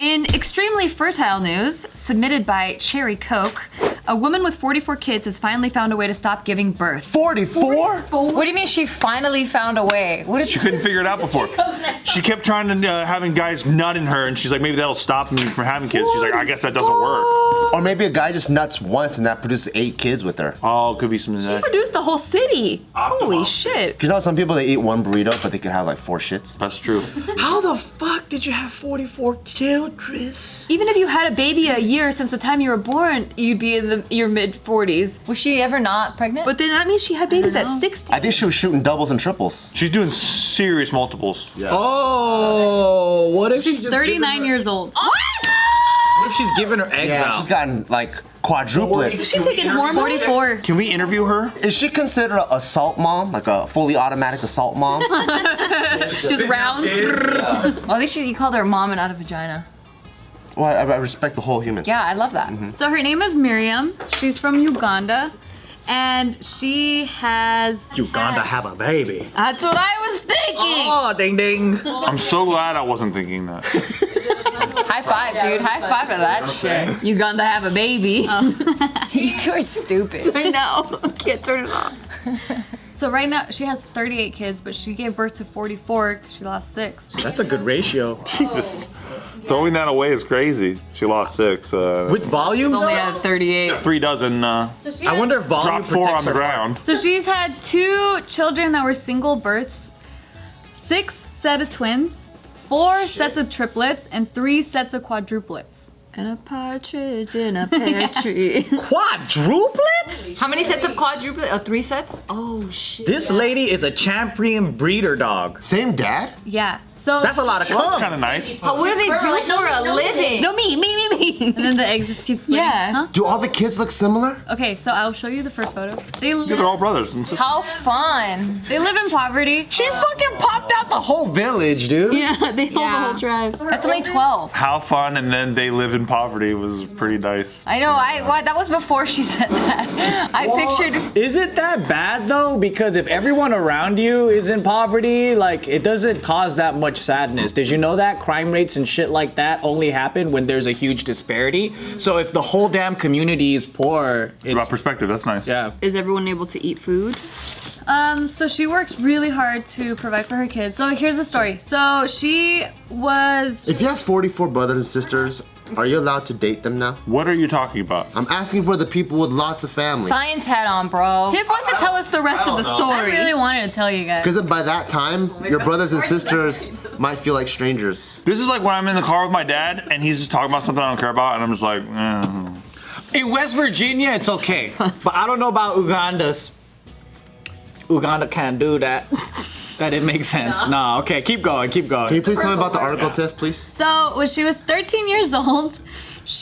In extremely fertile news, submitted by Cherry Coke, a woman with 44 kids has finally found a way to stop giving birth. 44? What do you mean she finally found a way? She couldn't figure it out before. She kept trying to having guys nut in her, and she's like, maybe that'll stop me from having kids. She's like, I guess that doesn't work. Or maybe a guy just nuts once and that produces 8 kids with her. Oh, it could be something She that. produced a whole city. Holy shit. You know, some people, they eat one burrito, but they could have like 4 shits. That's true. How the fuck did you have 44 children? Even if you had a baby a year since the time you were born, you'd be in your mid-40s. Was she ever not pregnant? But then that means she had babies at 60. I think she was shooting doubles and triples. She's doing serious multiples. Yeah. Oh, what if She's 39 years old. What if she's giving her eggs Yeah, out? she's gotten like quadruplets. She's taking hormones. 44. Can we interview her? Is she considered an assault mom? Like a fully automatic assault mom? Just rounds. Well, at least you called her mom and not a vagina. Well, I respect the whole human. Yeah, I love that. So her name is Miriam. She's from Uganda. And she has... Uganda have a baby. That's what I was thinking. Oh, ding ding. I'm so glad I wasn't thinking that. High five, dude. High five to that shit. Uganda have a baby. You two are stupid. I know. I can't turn it off. So right now she has 38 kids, but she gave birth to 44 because she lost 6. That's a good ratio. Jesus. Throwing that away is crazy. She lost 6. With volume? Only at 38. 3 dozen. I wonder if volume Dropped 4 on the her. ground. So she's had 2 children that were single births, 6 sets of twins, 4 sets of triplets, and 3 sets of quadruplets. And a partridge in a pear tree. Quadruplets? How many sets of quadruplets? Oh, 3 sets? Oh, shit. This lady is a champion breeder dog. Same dad? Yeah. So That's a lot of That's cum. kind of nice. What do they do for a living? No, me. And then the eggs just keep splitting. Yeah. Huh? Do all the kids look similar? Okay, so I'll show you the first photo. They Yeah, they're all live, brothers and sisters. How fun. they live in poverty. She fucking popped out the whole village, dude. Yeah, they hold the whole tribe. That's only 12. How fun, and then they live in poverty was pretty nice. I know, that was before she said that. I pictured... Is it that bad though? Because if everyone around you is in poverty, like it doesn't cause that much sadness. Did you know that crime rates and shit like that only happen when there's a huge disparity? So if the whole damn community is poor, It's about perspective. That's nice. yeah. Is everyone able to eat food? So she works really hard to provide for her kids. So here's the story. So she was... If you have 44 brothers and sisters, are you allowed to date them now? What are you talking about? I'm asking for the people with lots of family. Science hat on, bro. Tiff wants to tell us the rest of the story. I really wanted to tell you guys. Because by that time, your brothers and sisters might feel like strangers. This is like when I'm in the car with my dad, and he's just talking about something I don't care about, and I'm just like, In West Virginia, it's okay, but I don't know about Uganda's. Uganda can't do that. That didn't make sense. No, okay, keep going. Can you please tell me about the article, Tiff, please? So when she was 13 years old,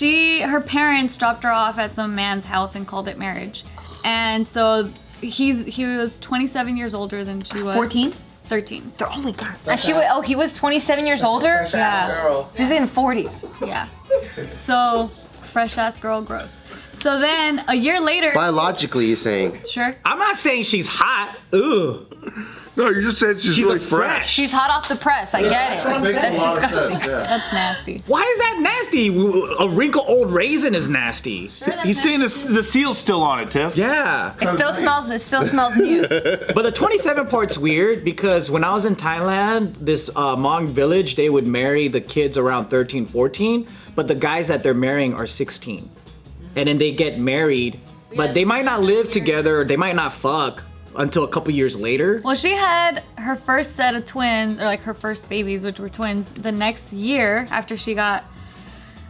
her parents dropped her off at some man's house and called it marriage. And so he was 27 years older than she was. 14? 13. They're only he was 27 years older? Yeah. So he's in 40s. Yeah. So fresh ass girl, gross. So then a year later. Biologically, you're saying. Sure. I'm not saying she's hot. Ugh. no, you just said she's really fresh. She's hot off the press, I get it. That's disgusting. That's nasty. Why is that nasty? A wrinkle old raisin is nasty. He's saying the seal's still on it, Tiff. Yeah. It still smells new. But the 27 part's weird because when I was in Thailand, this Hmong village, they would marry the kids around 13, 14, but the guys that they're marrying are 16. And then they get married, but they might not live together, they might not fuck until a couple years later. Well, she had her first set of twins, or like her first babies, which were twins, the next year after she got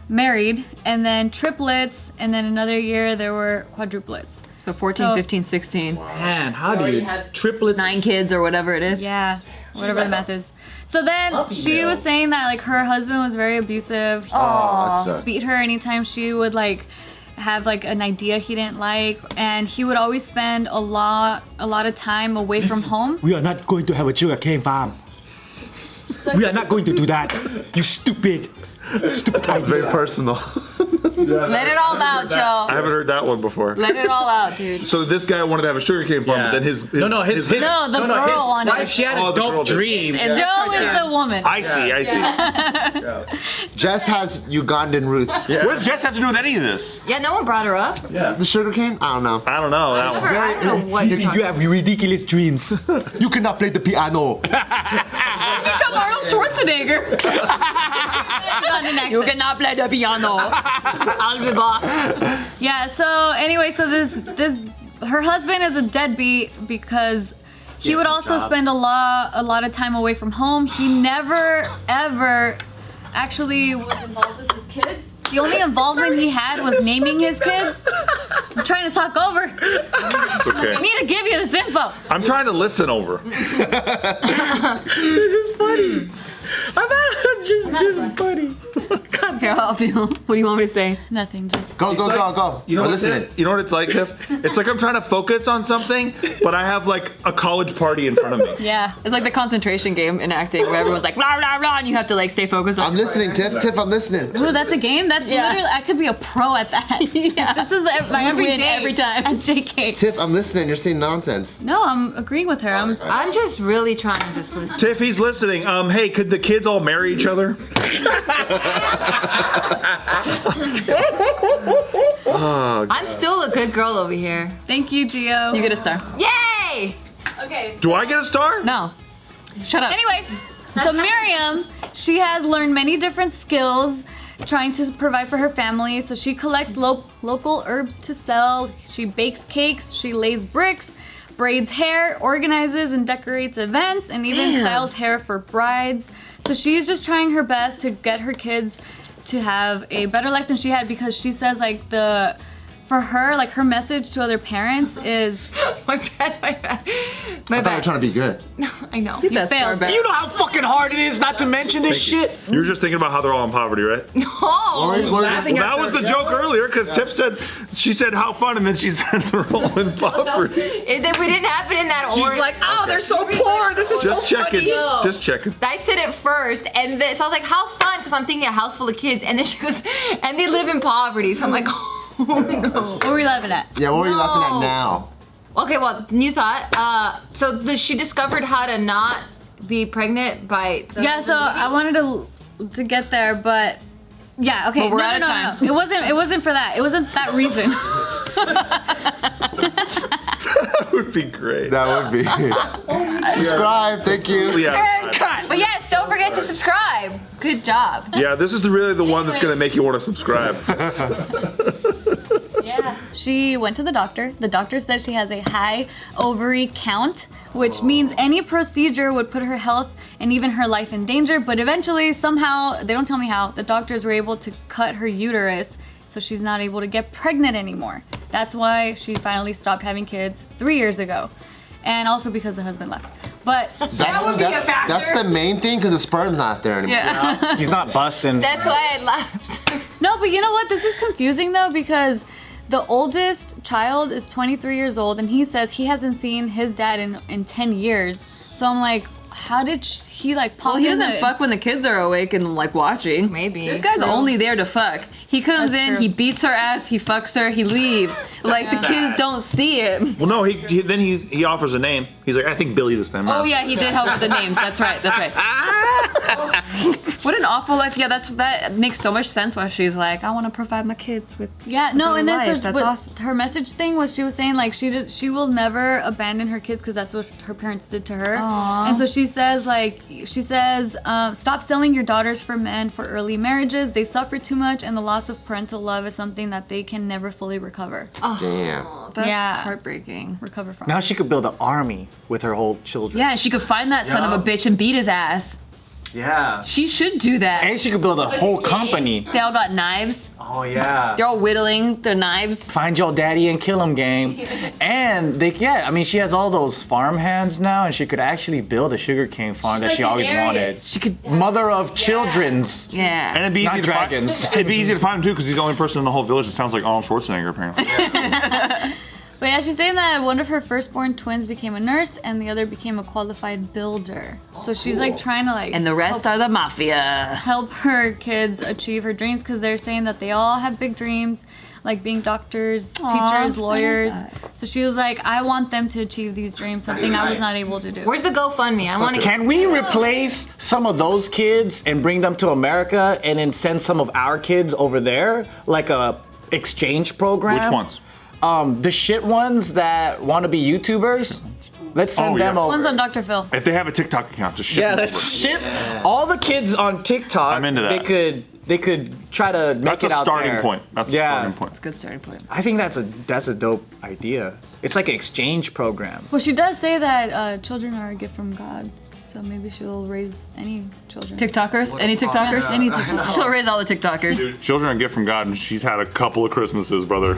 married, and then triplets, and then another year there were quadruplets. So 14, 15, 16. Man, how do you triplets? 9 kids or whatever it is. Yeah, whatever the math is. So then she was saying that like her husband was very abusive. He that sucks. beat her anytime she would like have like an idea he didn't like, and he would always spend a lot of time away from home. We are not going to have a sugarcane farm. We are not going to do that. You stupid. Stupid That's very idea. personal. Let it all out, I Joe. haven't heard that one before. Let it all out, dude. So this guy wanted to have a sugarcane farm, but then his No, the girl wanted wife, it. she had Oh, a the girl dope did. dream. Joe is the woman. I see. Jess has Ugandan roots. What does Jess have to do with any of this? Yeah, no one brought her up. The sugarcane? I don't know. I don't know. That one. I don't know what you're talking about. have ridiculous dreams. You cannot play the piano. Become Arnold Schwarzenegger. You cannot play the piano. Yeah, so anyway, so this her husband is a deadbeat because he would also spend a lot of time away from home. He never ever actually was involved with his kids. The only involvement he had was naming his kids. I'm trying to talk over. It's okay. I need to give you this info. I'm trying to listen over. This is funny. I'm not just this is funny. Here, I'll help you. What do you want me to say? Nothing, just Go. You know We're what's listening. it? You know what it's like, Tiff? It's like I'm trying to focus on something, but I have like a college party in front of me. yeah. It's like the concentration game in acting where everyone's like blah blah blah, and you have to like stay focused on. I'm listening, Tiff. Tiff, I'm listening. Ooh, that's a game? That's literally, I could be a pro at that. Yeah. This is my every win day every time. at JK. Tiff, I'm listening. You're saying nonsense. No, I'm agreeing with her. I'm just really trying to just listen. Tiff, he's listening. Hey, could the kids all marry each other? I'm still a good girl over here. Thank you, Gio. You get a star. Yay! Okay. Do I get a star? No. Shut up. Anyway, so Miriam, she has learned many different skills trying to provide for her family. So she collects local herbs to sell. She bakes cakes. She lays bricks, braids hair, organizes and decorates events, and even styles hair for brides. So she's just trying her best to get her kids to have a better life than she had, because she says like for her, like her message to other parents is My bad. I thought you were trying to be good. I know. you failed. You know how fucking hard it is not to mention this shit? You were just thinking about how they're all in poverty, right? Oh. Laughing at That was the joke earlier, because Tiff said, she said how fun, and then she said they're all in poverty. We didn't happen in that order. She's like, oh, they're so poor. This is so Just checking. funny. Just checking. I said it first, and so I was like, how fun, because I'm thinking a house full of kids, and then she goes, and they live in poverty. So I'm like, oh no. What were we laughing at? Yeah, what are you laughing at No. now? Okay, well, new thought. She discovered how to not be pregnant by. Yeah, so I wanted to get there, but yeah, okay. But we're no, out no, of no, time. no. It wasn't for that. It wasn't that reason. That would be great. That would be. Subscribe. Thank you. Yeah. But yes, don't forget to subscribe. Good job. Yeah, this is really the one that's going to make you want to subscribe. Yeah. She went to the doctor. The doctor said she has a high ovary count, which means any procedure would put her health and even her life in danger. But eventually, somehow, they don't tell me how, the doctors were able to cut her uterus, so she's not able to get pregnant anymore. That's why she finally stopped having kids 3 years ago. And also because the husband left. But That's the main thing, because the sperm's not there anymore. yeah. He's not busting. That's why I laughed. No, but you know what? This is confusing though, because the oldest child is 23 years old, and he says he hasn't seen his dad in 10 years. So I'm like, how did he like pop Well, he in doesn't the- fuck when the kids are awake and like watching. Maybe. This guy's only there to fuck. He comes That's in, true. he beats her ass, he fucks her, he leaves. Like the kids don't see it. Well, no, he offers a name. He's like, I think Billy this time. Oh yeah, he did help with the names. That's right. That's right. What an awful life. Yeah, that makes so much sense. Why she's like, I want to provide my kids with. Yeah, no, and life. that's That's what awesome. her message thing was. She was saying like she will never abandon her kids because that's what her parents did to her. Aww. And so she says stop selling your daughters for men for early marriages. They suffer too much, and the loss of parental love is something that they can never fully recover. Damn. That's Yeah. heartbreaking. Recover from. Now she could build an army with her whole children. Yeah, and she could find that son of a bitch and beat his ass. Yeah. She should do that. And she could build a whole company. They all got knives. Oh yeah. They're all whittling their knives. Find your daddy and kill him game. And she has all those farm hands now, and she could actually build a sugarcane farm that she always wanted. She could. Mother of children's. Yeah. And it'd be Not easy dragons. to find. It'd be easy to find him too, because he's the only person in the whole village that sounds like Arnold Schwarzenegger, apparently. But yeah, she's saying that one of her firstborn twins became a nurse and the other became a qualified builder. So she's like trying to like And the rest are the mafia. help her kids achieve her dreams because they're saying that they all have big dreams, like being doctors, teachers, lawyers. So she was like, I want them to achieve these dreams, something I was not able to do. Where's the GoFundMe? I want to. Can we replace some of those kids and bring them to America and then send some of our kids over there? Like a exchange program? Which ones? The shit ones that want to be YouTubers. Let's send Oh, them yeah. over. One's on Dr. Phil. If they have a TikTok account, just ship Yeah, them let's over. ship all the kids on TikTok. I'm into that. They could try to make That's it a out starting there. point. That's a starting point. Good starting point. I think that's a dope idea. It's like an exchange program. Well, she does say that children are a gift from God. So maybe she'll raise any children. TikTokers? Any TikTokers? Any TikTokers. She'll raise all the TikTokers. Dude, children are a gift from God, and she's had a couple of Christmases, brother.